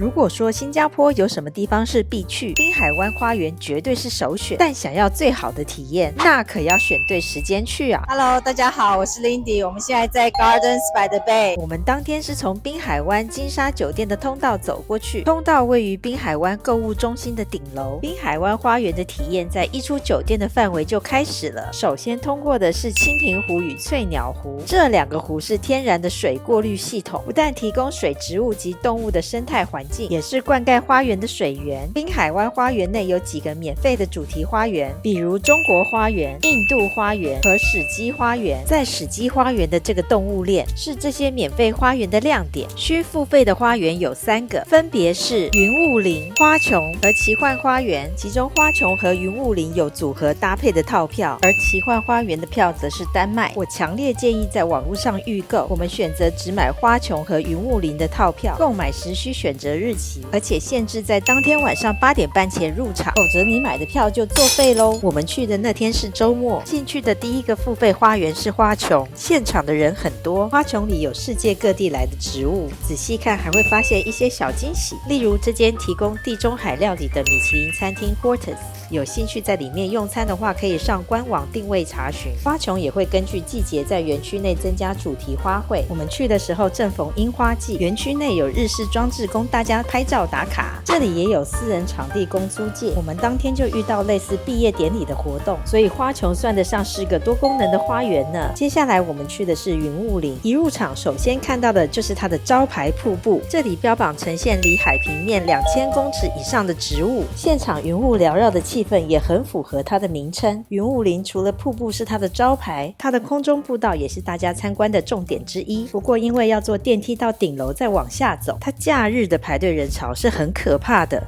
如果说新加坡有什么地方是必去，滨海湾花园绝对是首选。但想要最好的体验，那可要选对时间去啊。Hello， 大家好，我是 Lindy， 我们现在在 Gardens by the Bay。我们当天是从滨海湾金沙酒店的通道走过去，通道位于滨海湾购物中心的顶楼。滨海湾花园的体验在一出酒店的范围就开始了。首先通过的是蜻蜓湖与翠鸟湖，这两个湖是天然的水过滤系统，不但提供水植物及动物的生态环境，也是灌溉花园的水源。滨海湾花园内有几个免费的主题花园，比如中国花园、印度花园和史基花园。在史基花园的这个动物链是这些免费花园的亮点。需付费的花园有3个，分别是云雾林、花琼和奇幻花园，其中花琼和云雾林有组合搭配的套票，而奇幻花园的票则是单卖。我强烈建议在网络上预购，我们选择只买花琼和云雾林的套票，购买时需选择日期，而且限制在当天晚上8点半前入场，否则你买的票就作废咯。我们去的那天是周末，进去的第一个付费花园是花琼，现场的人很多，花琼里有世界各地来的植物，仔细看还会发现一些小惊喜，例如这间提供地中海料理的米其林餐厅 Porter's， 有兴趣在里面用餐的话，可以上官网定位查询。花琼也会根据季节在园区内增加主题花卉，我们去的时候正逢樱花季，园区内有日式装置供大家拍照打卡，这里也有私人场地供租借。我们当天就遇到类似毕业典礼的活动，所以花琼算得上是个多功能的花园呢。接下来我们去的是云雾林，一入场首先看到的就是它的招牌瀑布，这里标榜呈现离海平面2000公尺以上的植物，现场云雾缭绕的气氛也很符合它的名称。云雾林除了瀑布是它的招牌，它的空中步道也是大家参观的重点之一。不过因为要坐电梯到顶楼再往下走，它假日的排队人潮是很可怕的。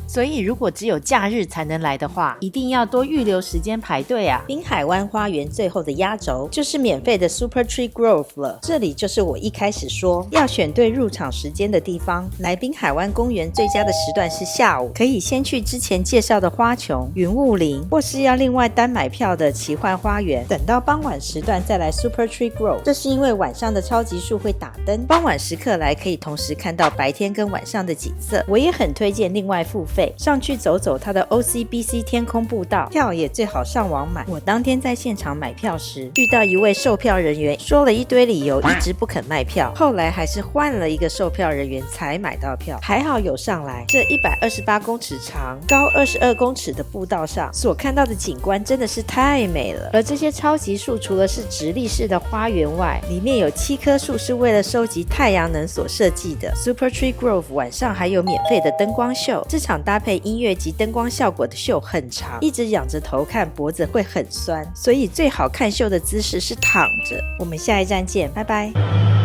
所以如果只有假日才能来的话，一定要多预留时间排队啊。滨海湾花园最后的压轴就是免费的 Super Tree Grove 了，这里就是我一开始说要选对入场时间的地方。来滨海湾公园最佳的时段是下午，可以先去之前介绍的花琼、云雾林，或是要另外单买票的奇幻花园，等到傍晚时段再来 Super Tree Grove。这是因为晚上的超级树会打灯，傍晚时刻来可以同时看到白天跟晚上的景色。我也很推荐另外付费上去走走它的 OCBC 天空步道，票也最好上网买。我当天在现场买票时遇到一位售票人员，说了一堆理由，一直不肯卖票，后来还是换了一个售票人员才买到票，还好有上来。这128公尺长、高22公尺的步道上所看到的景观真的是太美了。而这些超级树除了是直立式的花园外，里面有7棵树是为了收集太阳能所设计的。 Super Tree Grove 晚上还有免费的灯光秀，这场搭配音乐及灯光效果的秀很长，一直仰着头看脖子会很酸，所以最好看秀的姿势是躺着。我们下一站见，拜拜。